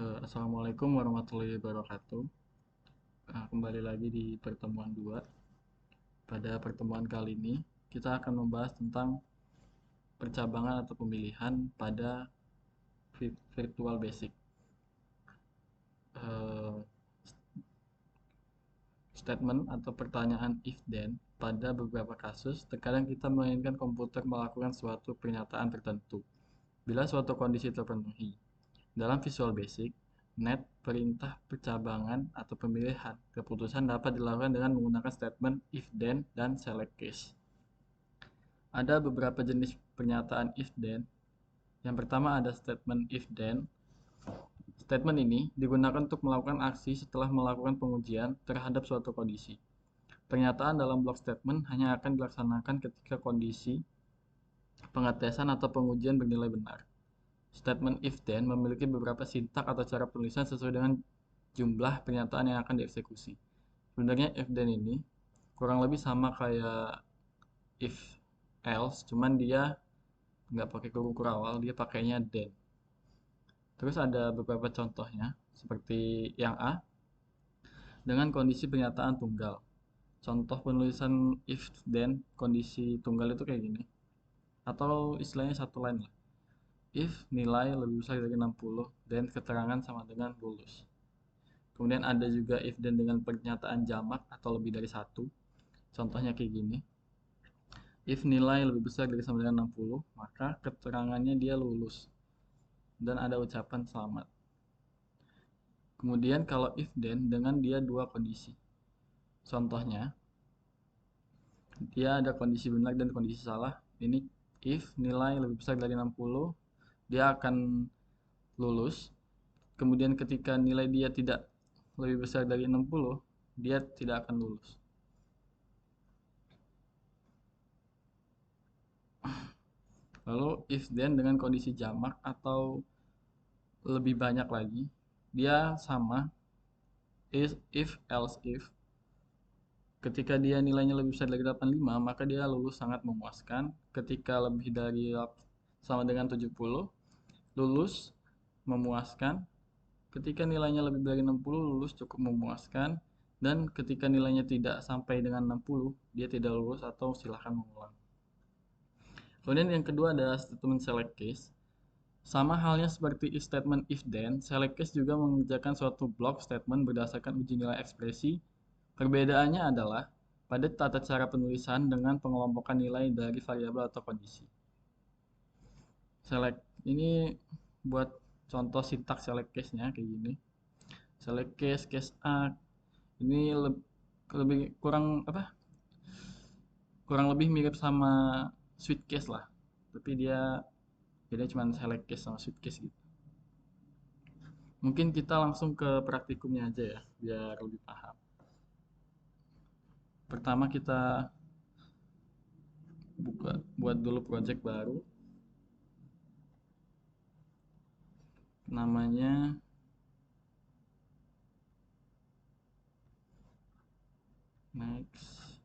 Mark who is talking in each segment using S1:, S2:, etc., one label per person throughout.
S1: Assalamualaikum warahmatullahi wabarakatuh. Kembali lagi di pertemuan 2. Pada pertemuan kali ini, kita akan membahas tentang percabangan atau pemilihan pada virtual basic. Eh, Statement atau pertanyaan if then pada beberapa kasus, terkadang kita menginginkan komputer melakukan suatu pernyataan tertentu bila suatu kondisi terpenuhi. Dalam Visual Basic, net perintah percabangan atau pemilihan keputusan dapat dilakukan dengan menggunakan statement if then dan select case. Ada beberapa jenis pernyataan if then. Yang pertama ada statement if then. Statement ini digunakan untuk melakukan aksi setelah melakukan pengujian terhadap suatu kondisi. Pernyataan dalam blok statement hanya akan dilaksanakan ketika kondisi pengetesan atau pengujian bernilai benar. Statement if then memiliki beberapa sintak atau cara penulisan sesuai dengan jumlah pernyataan yang akan dieksekusi. Sebenarnya if then ini kurang lebih sama kayak if else, cuman dia nggak pakai kurung awal, dia pakainya then. Terus ada beberapa contohnya, seperti yang A, dengan kondisi pernyataan tunggal. Contoh penulisan if then kondisi tunggal itu kayak gini. Atau istilahnya satu line lah. If nilai lebih besar dari 60, then keterangan sama dengan lulus. Kemudian ada juga if then dengan pernyataan jamak atau lebih dari satu. Contohnya kayak gini. If nilai lebih besar dari sama dengan 60, maka keterangannya dia lulus. Dan ada ucapan selamat. Kemudian kalau if then dengan dia dua kondisi. Contohnya, dia ada kondisi benar dan kondisi salah. Ini if nilai lebih besar dari 60, dia akan lulus. Kemudian ketika nilai dia tidak lebih besar dari 60, dia tidak akan lulus. Lalu if then dengan kondisi jamak atau lebih banyak lagi, dia sama if else if. Ketika dia nilainya lebih besar dari 85, maka dia lulus sangat memuaskan. Ketika lebih dari sama dengan 70, lulus memuaskan. Ketika nilainya lebih dari 60, lulus cukup memuaskan. Dan ketika nilainya tidak sampai dengan 60, dia tidak lulus atau silahkan mengulang. Kemudian yang kedua adalah statement select case. Sama halnya seperti if statement if then, select case juga mengerjakan suatu block statement berdasarkan uji nilai ekspresi. Perbedaannya adalah pada tata cara penulisan dengan pengelompokan nilai dari variabel atau kondisi. Select ini buat contoh sintak select case-nya kayak gini. Select case, case A. Ini lebih kurang apa? Kurang lebih mirip sama switch case lah. Tapi dia beda cuma select case sama switch case gitu. Mungkin kita langsung ke praktikumnya aja ya, biar lebih paham. Pertama kita buat dulu project baru. Namanya next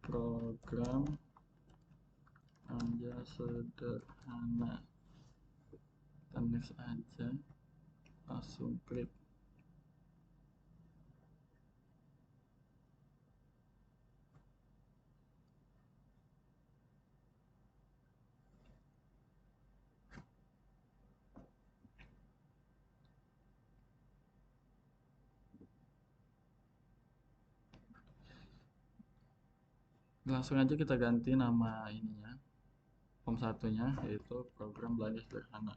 S1: program aja sederhana. Kita next aja, langsung klik. Langsung aja kita ganti nama ininya, form satunya, yaitu program belajar sederhana.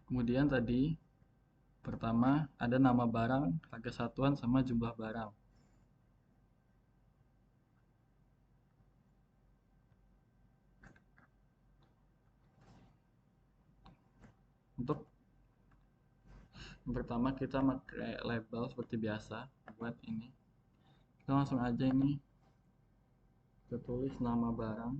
S1: Kemudian tadi pertama ada nama barang, harga satuan, sama jumlah barang. Untuk yang pertama kita pakai label seperti biasa buat ini. Kita langsung aja ini kita tulis nama barang.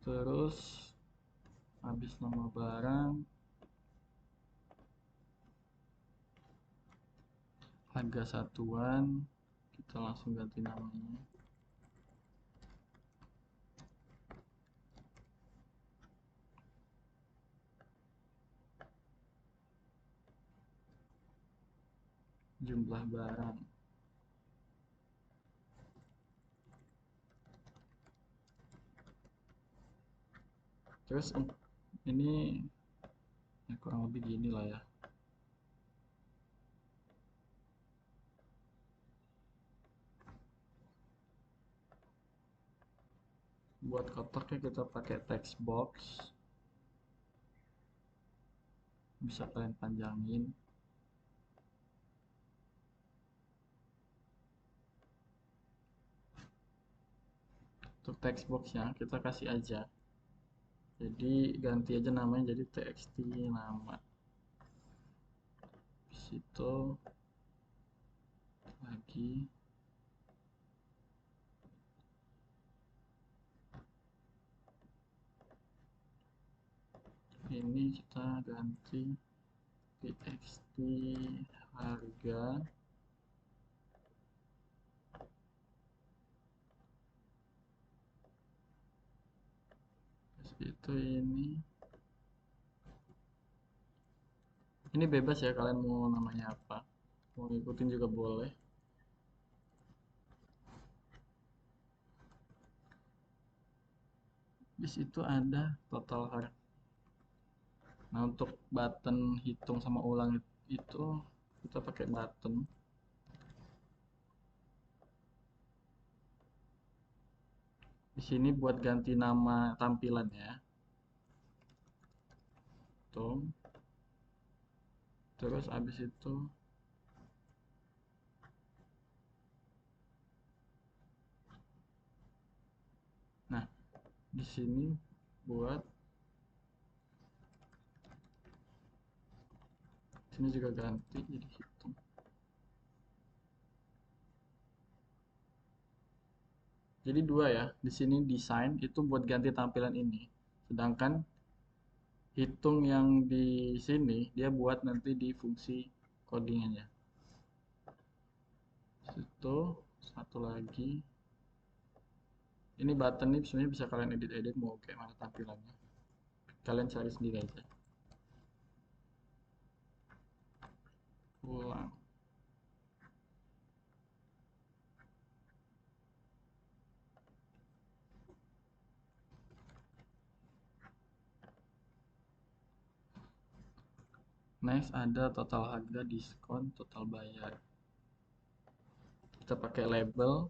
S1: Terus habis nama barang, harga satuan, kita langsung ganti namanya. Jumlah barang. Terus ini ya kurang lebih gini lah ya. Buat kotaknya kita pakai text box. Bisa kalian panjangin. Untuk text boxnya kita kasih aja. Jadi ganti aja namanya jadi txt nama. Situ lagi ini kita ganti txt harga. Terus itu ini bebas ya, kalian mau namanya apa, mau ngikutin juga boleh. Di situ ada total harga. Nah, untuk button hitung sama ulang itu kita pakai button. Di sini buat ganti nama tampilannya. Tuh. Terus habis itu nah, di sini buat sini juga ganti jadi hitung. Jadi dua ya, di sini desain itu buat ganti tampilan ini. Sedangkan hitung yang di sini dia buat nanti di fungsi codingannya. Situ satu lagi. Ini button nih sebenarnya bisa kalian edit-edit mau kayak mana tampilannya. Kalian cari sendiri aja. Ulang. Next ada total harga, diskon, total bayar. Kita pakai label.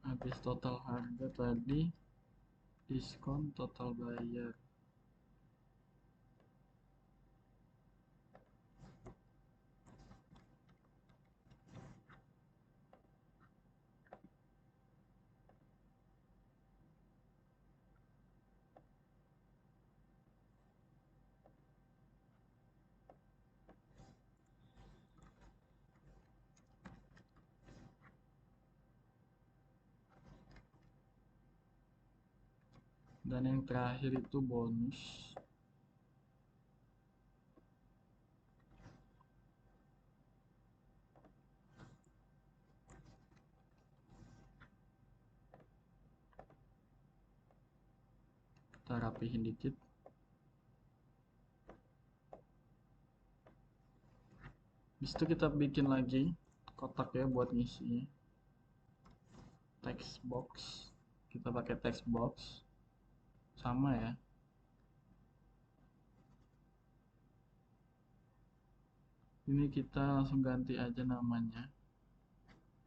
S1: Habis total harga tadi, diskon, total bayar. Dan yang terakhir itu bonus. Kita rapihin dikit. Habis itu kita bikin lagi kotak ya buat ngisi text box. Kita pakai text box sama ya. Ini kita langsung ganti aja namanya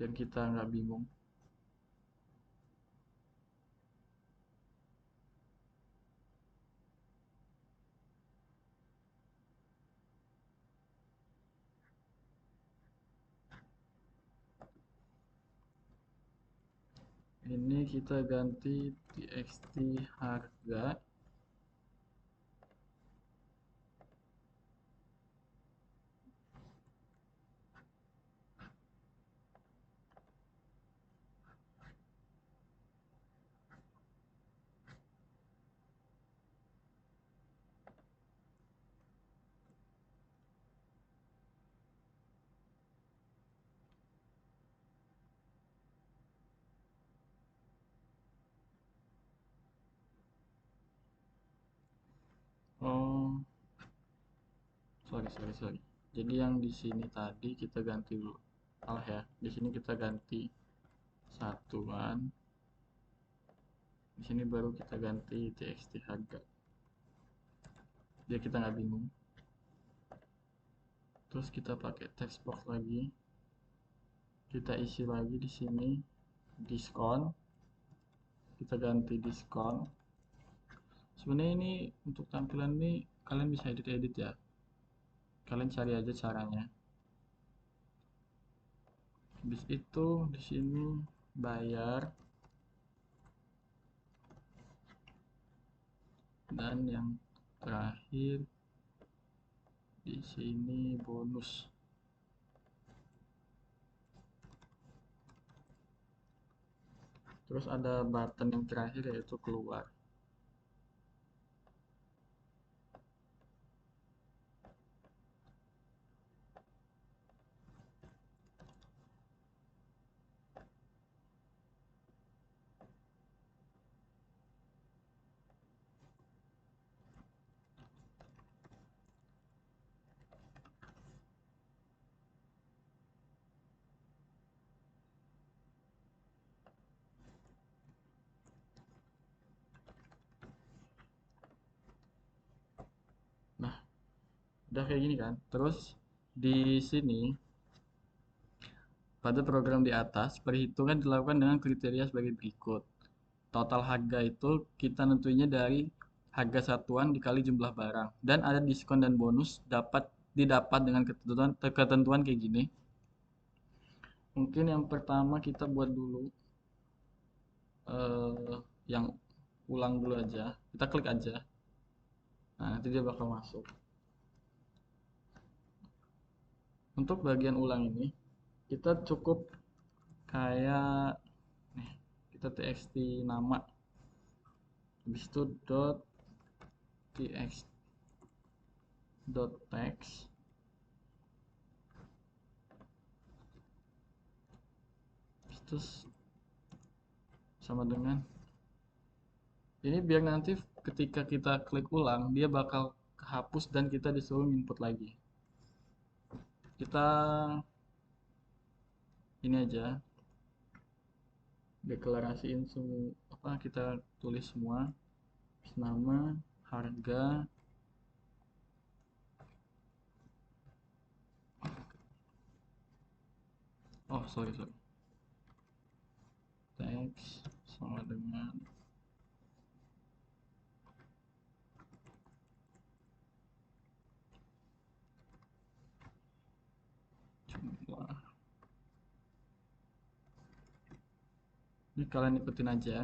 S1: biar kita nggak bingung. Ini kita ganti txt harga. Oh, sorry. Jadi yang di sini tadi kita ganti dulu. Salah ya. Di sini kita ganti satuan. Di sini baru kita ganti txt harga. Biar kita nggak bingung. Terus kita pakai text box lagi. Kita isi lagi di sini diskon. Kita ganti diskon. Sebenarnya ini untuk tampilan ini kalian bisa edit ya. Kalian cari aja caranya. Habis itu di sini bayar, dan yang terakhir di sini bonus. Terus ada button yang terakhir yaitu keluar. Nah, udah kayak gini kan. Terus di sini pada program di atas, perhitungan dilakukan dengan kriteria sebagai berikut. Total harga itu kita nentuinya dari harga satuan dikali jumlah barang. Dan ada diskon dan bonus didapat dengan ketentuan kayak gini. Mungkin yang pertama kita buat dulu yang ulang dulu aja. Kita klik aja. Nah, nanti dia bakal masuk. Untuk bagian ulang ini, kita cukup kayak nih, kita txt nama. Habis itu txt text terus sama dengan ini, biar nanti ketika kita klik ulang dia bakal kehapus dan kita disuruh input lagi. Kita ini aja deklarasiin semua, kita tulis semua nama, harga, sorry, teks sama dengan jumlah. Ini kalian ikutin aja.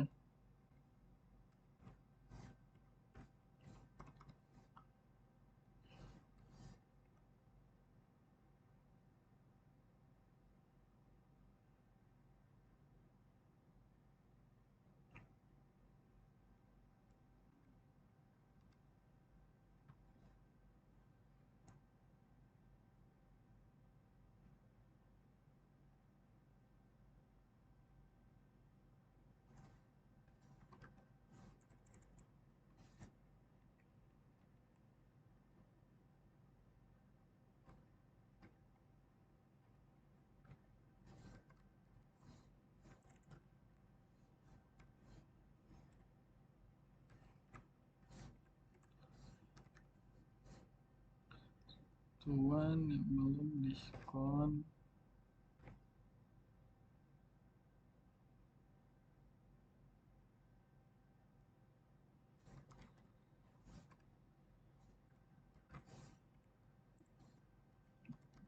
S1: satuan yang belum diskon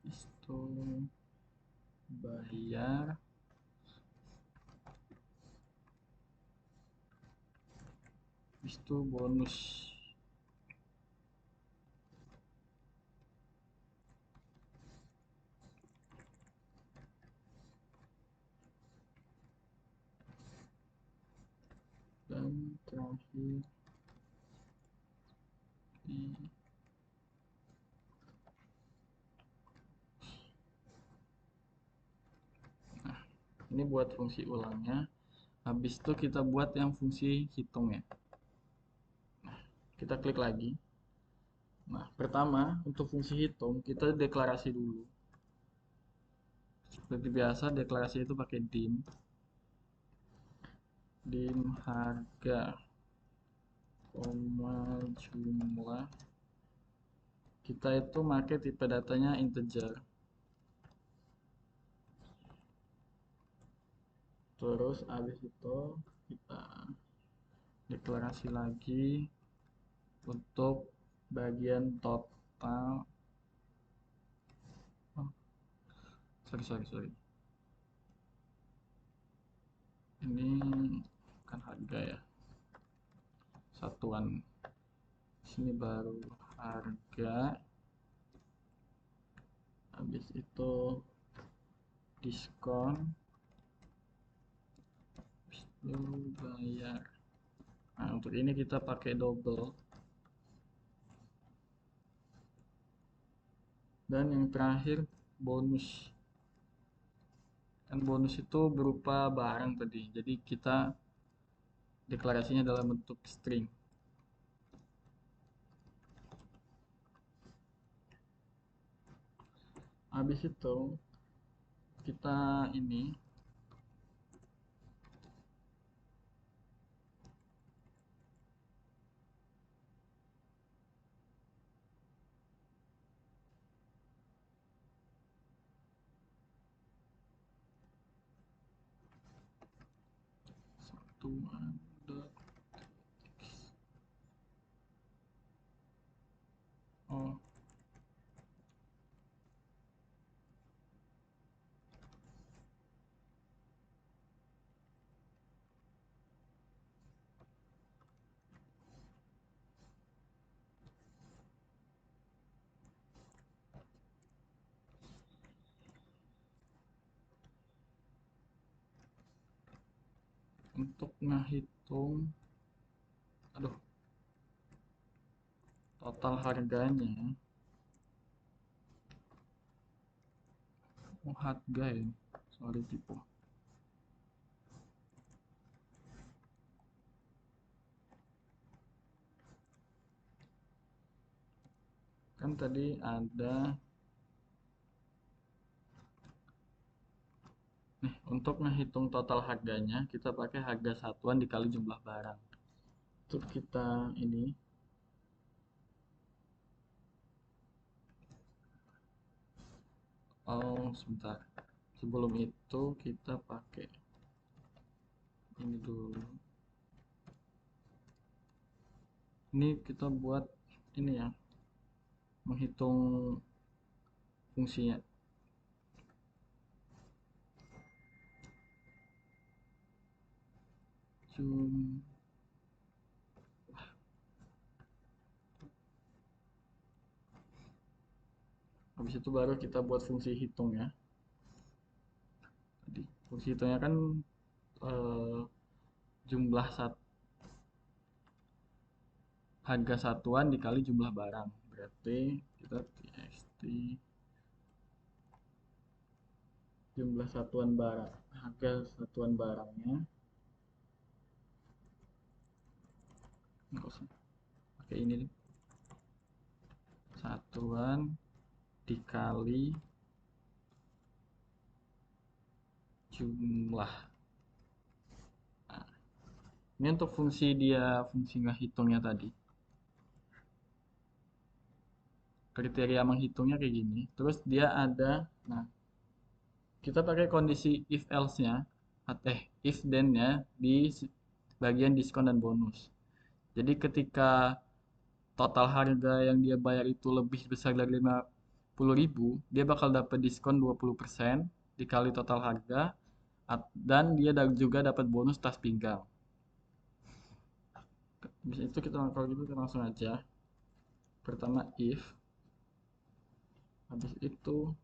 S1: itu bayar itu bonus. Dan terakhir di ini buat fungsi ulangnya. Habis itu kita buat yang fungsi hitungnya. Kita klik lagi. Nah, pertama untuk fungsi hitung kita deklarasi dulu. Seperti biasa deklarasi itu pakai dim harga koma jumlah. Kita itu pakai tipe datanya integer. Terus habis itu kita deklarasi lagi untuk bagian total. Oh, sorry. Ini kan harga ya. Satuan. Sini baru harga. Habis itu diskon. Habis itu bayar. Nah, untuk ini kita pakai double. Dan yang terakhir bonus. Kan bonus itu berupa barang tadi. Jadi kita deklarasinya dalam bentuk string. Habis itu kita ini satuan dot oh untuk ngehitung total harganya. Oh, harga ya, sorry tipe. Kan tadi ada nih, untuk ngehitung total harganya kita pakai harga satuan dikali jumlah barang. Untuk kita ini sebentar, sebelum itu kita pakai ini dulu. Ini kita buat ini ya, menghitung fungsinya. Habis itu baru kita buat fungsi hitung ya. Tadi fungsi hitungnya kan jumlah harga satuan dikali jumlah barang. Berarti kita txt jumlah satuan barang, harga satuan barangnya. Nggak usah pakai ini deh. Satuan dikali jumlah. Nah, ini untuk fungsi dia, fungsi nggak hitungnya tadi. kriteria menghitungnya kayak gini. Terus dia ada, nah kita pakai kondisi if else-nya, if then-nya di bagian diskon dan bonus. Jadi ketika total harga yang dia bayar itu lebih besar dari 50.000, dia bakal dapat diskon 20% dikali total harga, dan dia juga dapat bonus tas pinggang. Bisa itu kalau gitu kita langsung aja. Pertama if, habis itu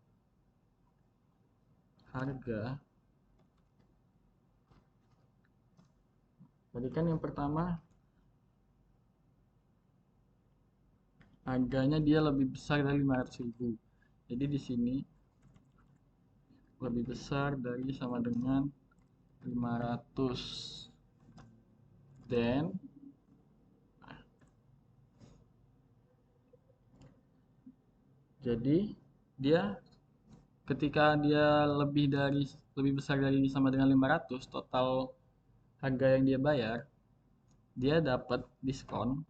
S1: harga. Tadi kan yang pertama harganya dia lebih besar dari 500.000. Jadi di sini lebih besar dari sama dengan 500. Then jadi dia ketika dia lebih besar dari sama dengan 500 total harga yang dia bayar, dia dapat diskon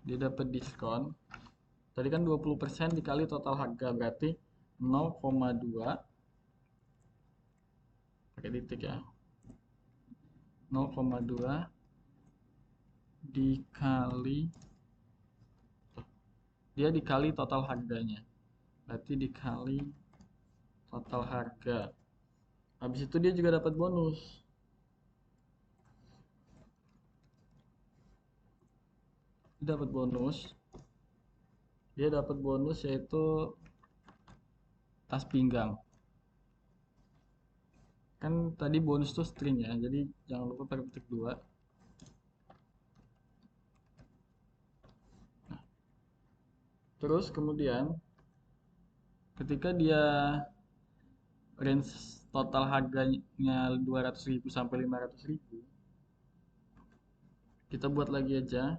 S1: dia dapat diskon. Tadi kan 20% dikali total harga berarti 0,2 pakai titik ya. 0,2 dikali dia dikali total harganya. Berarti dikali total harga. Habis itu dia juga dapat bonus. Dia dapat bonus yaitu tas pinggang. Kan tadi bonus tuh string ya, jadi jangan lupa pakai petik 2. Nah, terus kemudian ketika dia range total harganya 200.000 sampai 500.000, kita buat lagi aja.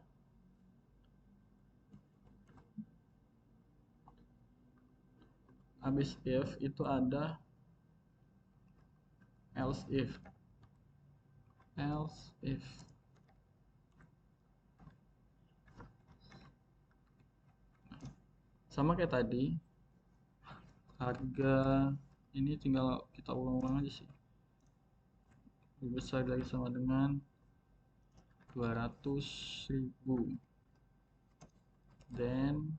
S1: Habis if itu ada else if sama kayak tadi, harga ini tinggal kita ulang-ulang aja sih, lebih besar dari sama dengan 200.000. Then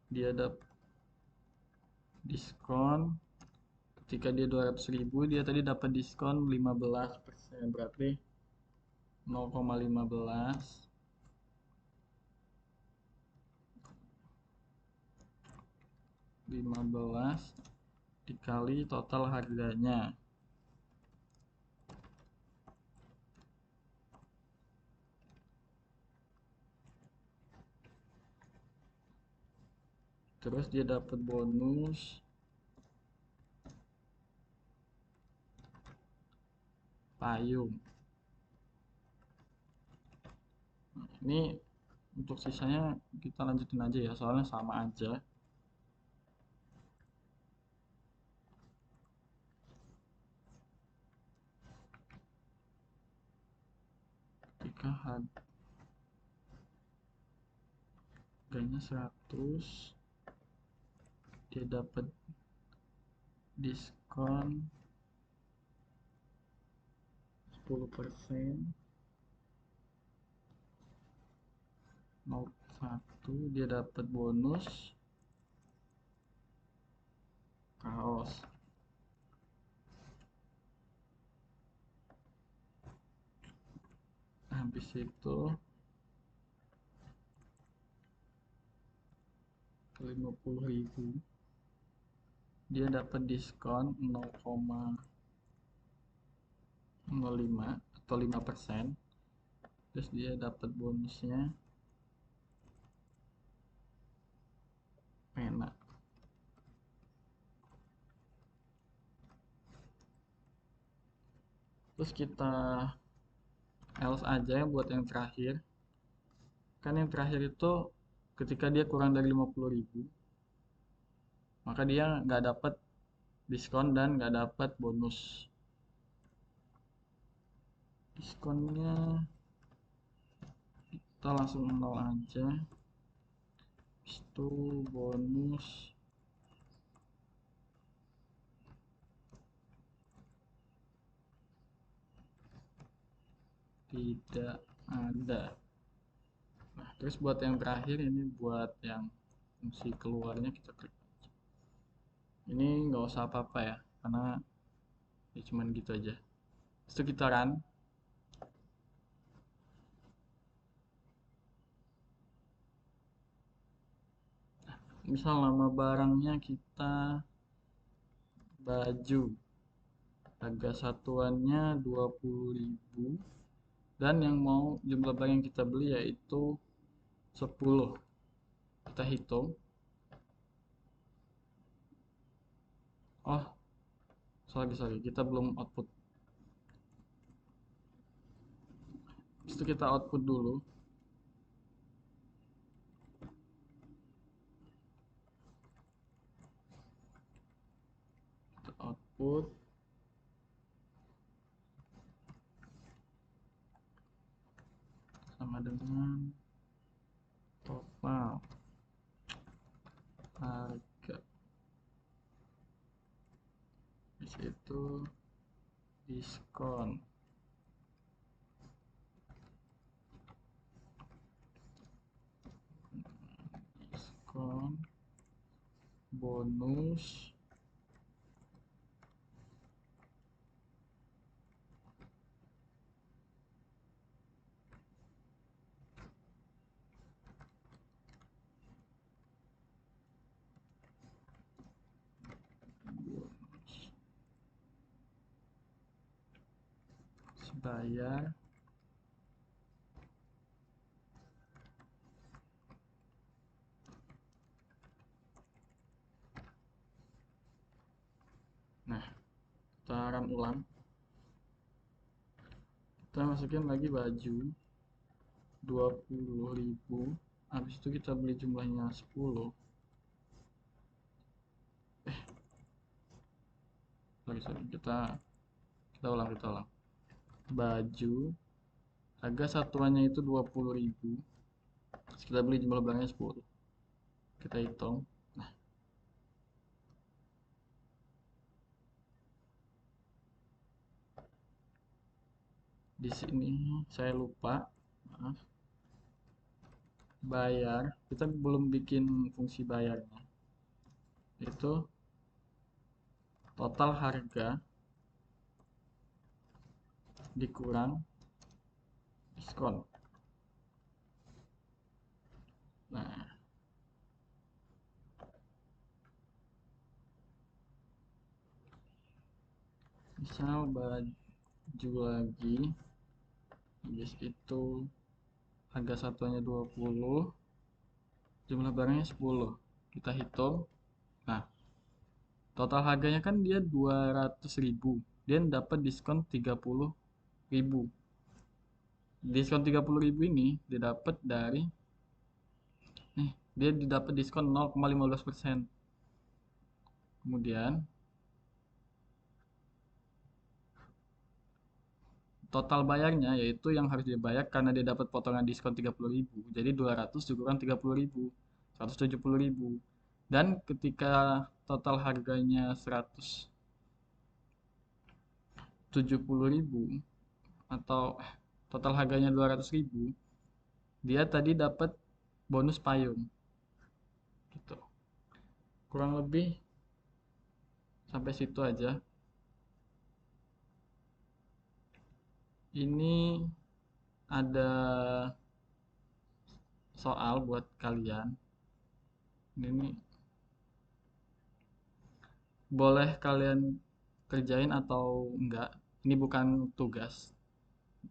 S1: dia dapat diskon. Ketika dia 200.000, dia tadi dapat diskon 15%, berarti 0,15 dikali total harganya. Terus dia dapat bonus payung. Nah, ini untuk sisanya kita lanjutin aja ya, soalnya sama aja. Ketika harganya 100, dia dapat diskon 10%. 01 dia dapat bonus kaos. Habis itu 50.000 dia dapat diskon 0,05 atau 5%. Terus dia dapat bonusnya pena. Terus kita else aja buat yang terakhir. Kan yang terakhir itu ketika dia kurang dari 50.000, maka dia nggak dapat diskon dan nggak dapat bonus. Diskonnya kita langsung 0 aja. Itu bonus tidak ada. Nah, terus buat yang terakhir ini buat yang fungsi keluarnya kita klik. Ini nggak usah apa-apa ya, karena ya cuman gitu aja. Terus kita run. Misal nama barangnya kita baju, harga satuannya 20.000, dan yang mau jumlah barang yang kita beli yaitu 10. Kita hitung. Oh, sorry, kita belum output. Itu kita output dulu. Kita output sama dengan total harga. Di situ diskon. Diskon, bonus, bayar. Nah, kita run ulang. Kita masukin lagi baju 20.000. Habis itu kita beli jumlahnya 10. Sorry, kita ulang. Baju harga satuannya itu 20.000. Terus kita beli jumlah barangnya 10. Kita hitung. Nah, di sini saya lupa, maaf. Bayar, kita belum bikin fungsi bayarnya. Itu total harga dikurang diskon. Nah, misal baju lagi, habis itu harga satuannya 20, jumlah barangnya 10. Kita hitung. Nah, total harganya kan dia 200.000. Dia dapat diskon 30.000. Diskon 30.000 ini didapat dari nih, dia didapat diskon 0,15%. Kemudian total bayarnya yaitu yang harus dibayar karena dia dapat potongan diskon 30.000. Jadi 200 dikurang 30.000, 170.000. Dan ketika total harganya 170.000 atau total harganya 200.000, dia tadi dapat bonus payung. Gitu. Kurang lebih sampai situ aja. Ini ada soal buat kalian. Ini boleh kalian kerjain atau enggak. Ini bukan tugas.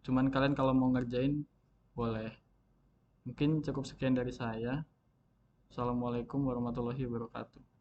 S1: Cuman kalian kalau mau ngerjain boleh. Mungkin cukup sekian dari saya. Assalamualaikum warahmatullahi wabarakatuh.